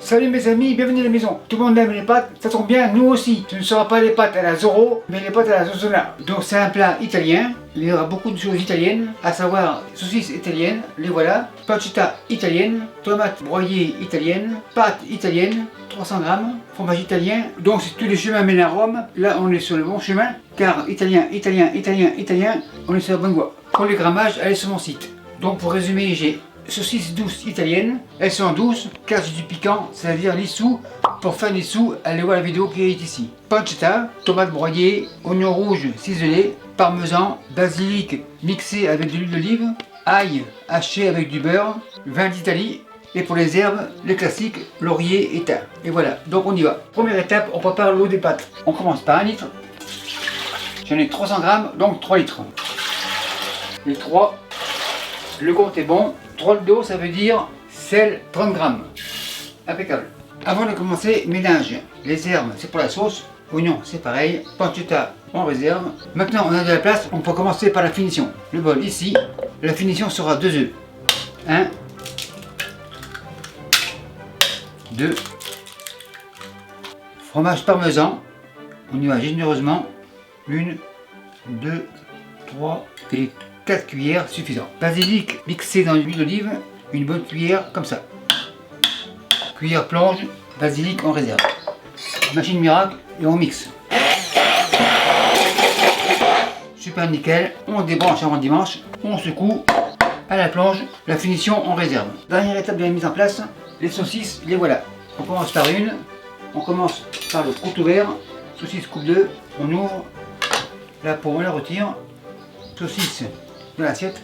Salut mes amis, bienvenue à la maison. Tout le monde aime les pâtes, ça tombe bien, nous aussi. Ce ne sera pas les pâtes à la Zorro, mais les pâtes à la Zozona. Donc c'est un plat italien. Il y aura beaucoup de choses italiennes, à savoir saucisses italiennes, les voilà, pancetta italienne, tomates broyées italiennes, pâtes italiennes, 300 grammes, fromage italien. Donc si tous les chemins mènent à Rome, là on est sur le bon chemin, car italien, on est sur la bonne voie. Pour les grammages, allez sur mon site. Donc pour résumer, j'ai saucisses douces italiennes, elles sont douces car j'ai du piquant, c'est-à-dire l'issou. Pour faire l'issou, allez voir la vidéo qui est ici. Pancetta, tomates broyées, oignons rouges ciselés, parmesan, basilic mixé avec de l'huile d'olive, ail haché avec du beurre, vin d'Italie. Et pour les herbes, les classiques, laurier et thym. Et voilà, donc on y va. Première étape, on prépare l'eau des pâtes. On commence par 1 litre. J'en ai 300 grammes, donc 3 litres. Les 3, le compte est bon. 3 d'eau, ça veut dire sel 30 grammes. Impeccable. Avant de commencer, mélange. Les herbes, c'est pour la sauce. Oignon, c'est pareil. Pancetta, on réserve. Maintenant, on a de la place. On peut commencer par la finition. Le bol ici. La finition sera 2 œufs. 1, 2. Fromage parmesan. On y va généreusement. 1, 2, 3 et 4 cuillères suffisant. Basilic mixé dans l'huile d'olive, une bonne cuillère comme ça. Cuillère plonge, basilic en réserve. Machine miracle et on mixe. Super nickel, on débranche avant dimanche, on secoue à la plonge, la finition en réserve. Dernière étape de la mise en place, les saucisses, les voilà. On commence par une, on commence par le couteau vert, saucisse coupe 2, on ouvre, la peau on la retire, saucisse dans l'assiette.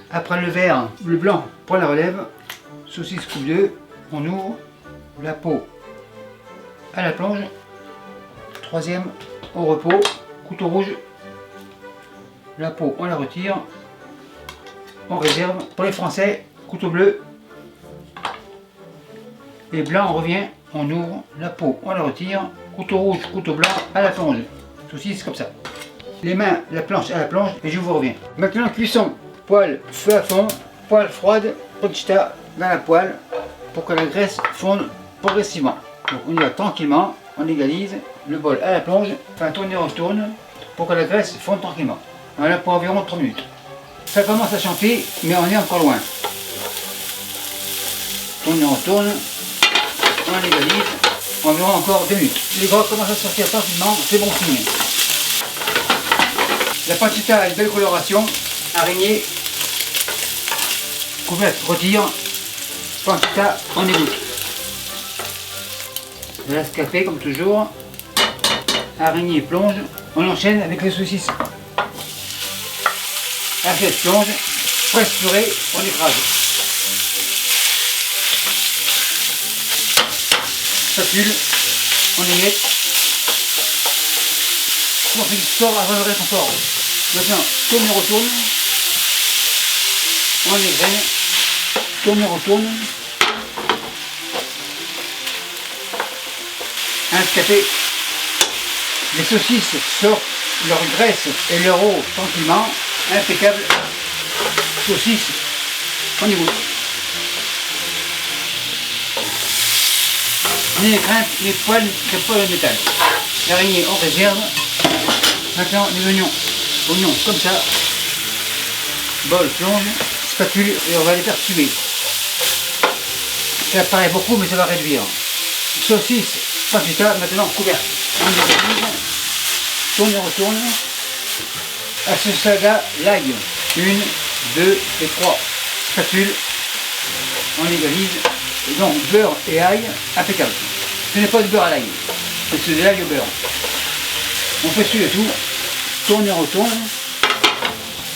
Après le vert, le blanc prend la relève, saucisse coupe 2, on ouvre, la peau à la plonge, troisième au repos, couteau rouge, la peau on la retire, on réserve. Pour les Français, couteau bleu, et blanc on revient, on ouvre, la peau on la retire, couteau rouge, couteau blanc à la plonge, saucisse comme ça. Les mains, la planche à la plonge et je vous reviens. Maintenant cuisson, poêle feu à fond, poêle froide, pancetta dans la poêle pour que la graisse fonde progressivement. Donc on y va tranquillement, on égalise, le bol à la plonge, enfin tourne et retourne pour que la graisse fonde tranquillement. Voilà pour environ 3 minutes. Ça commence à chanter mais on est encore loin. Tourne et retourne, on égalise, environ encore 2 minutes. Les gras commencent à sortir tranquillement, c'est bon signe. La pancetta a une belle coloration, araignée, couvercle retire, pancetta on égoutte. L'escafé comme toujours, araignée plonge, on enchaîne avec les saucisses. Assiette plonge, presse purée, on écrase. Spatule, on émiette. On fait du sport avant le reste encore. Maintenant, tourne et retourne. On égrène. Tourne et retourne. Un café. Les saucisses sortent leur graisse et leur eau tranquillement. Impeccable. Saucisses. On y goûte. Ni les craintes, les poils, c'est pas le métal. L'araignée en réserve. Maintenant les oignons comme ça, bol plonge, spatule et on va les faire tuer. Ça paraît beaucoup mais ça va réduire. Saucisse, pancetta, maintenant couvert. On égalise, tourne et retourne. À ce stade-là, l'ail, 1, 2 et 3. Spatule, on égalise. Et donc beurre et ail, impeccable. Ce n'est pas du beurre à l'ail, c'est de l'ail au beurre. On fait suer tout, tourne et retourne.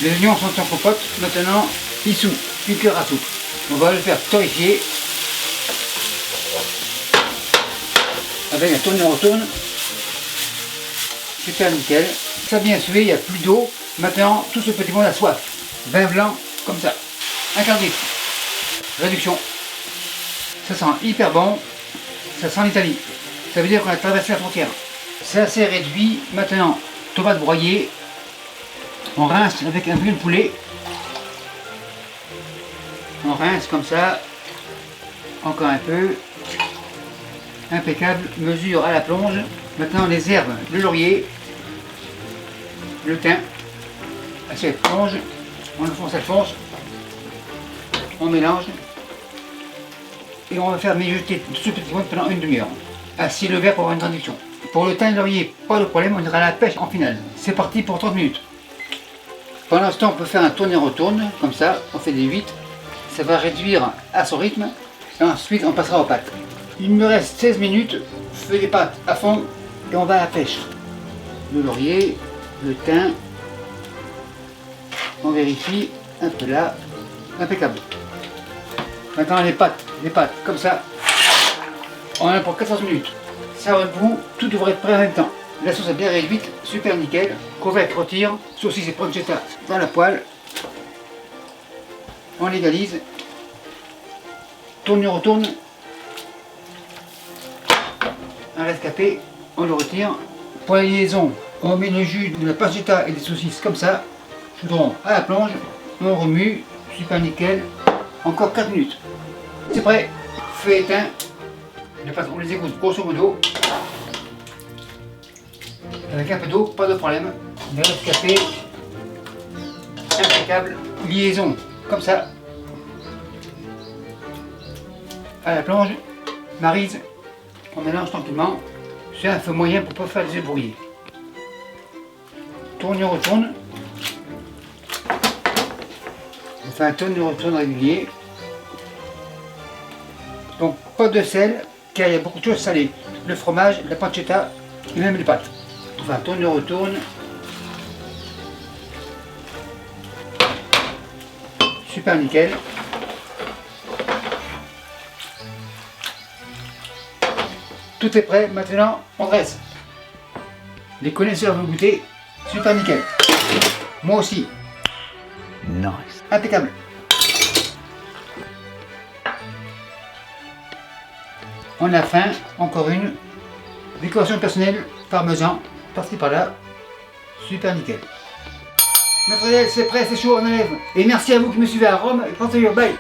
Les oignons sont en compote. Maintenant, issou, une cuillère à soupe. On va le faire torréfier. Avec un tourne et retourne. Super nickel. Ça vient suer, il n'y a plus d'eau. Maintenant, tout ce petit monde a soif. Vin blanc, comme ça. Un quart de litre. Réduction. Ça sent hyper bon. Ça sent l'Italie. Ça veut dire qu'on a traversé la frontière. C'est assez réduit. Maintenant, tomates broyées. On rince avec un peu de poulet. On rince comme ça. Encore un peu. impeccable, mesure à la plonge. Maintenant les herbes, le laurier, le thym, assiette plonge, on enfonce, elle fonce, on mélange et on va faire mijoter ce petit monde pendant une demi-heure. À 6 degrés pour avoir une traduction. Pour le thym et le laurier, pas de problème, on ira à la pêche en finale. C'est parti pour 30 minutes. Pendant ce temps, on peut faire un tourne-et-retourne, comme ça, on fait des 8. Ça va réduire à son rythme et ensuite on passera aux pâtes. Il me reste 16 minutes, je fais les pâtes à fond et on va à la pêche. Le laurier, le thym, on vérifie, un peu là, impeccable. Maintenant les pâtes comme ça, on en a pour 14 minutes. Ça rebout, tout devrait être prêt en même temps. La sauce est bien réduite, super nickel. Courgette retire, saucisse et pancetta dans la poêle. On légalise. Tourne et retourne. Un rescapé, on le retire. Pour la liaison, on met le jus de la pancetta et des saucisses comme ça. Chaudron à la plonge. On remue, super nickel. Encore 4 minutes. C'est prêt. Feu éteint. Les pâtes, on les égoutte grosso modo. Avec un peu d'eau, pas de problème. Les rescapés, impeccable. Liaison, comme ça. À la plonge, marise, on mélange tranquillement. C'est un feu moyen pour ne pas faire des œufs brouillés. Tourne et retourne. On fait un tourne et retourne régulier. Donc pas de sel, car il y a beaucoup de choses salées. Le fromage, la pancetta et même les pâtes. Enfin, tourne et retourne. Super nickel. Tout est prêt, maintenant on dresse. Les connaisseurs vont goûter, super nickel. Moi aussi. Nice. Impeccable. On a faim, encore une. Décoration personnelle, parmesan, par-ci par-là. Super nickel. Ma frère, c'est prêt, c'est chaud, on enlève. Et merci à vous qui me suivez à Rome. Et portez-vous, bye.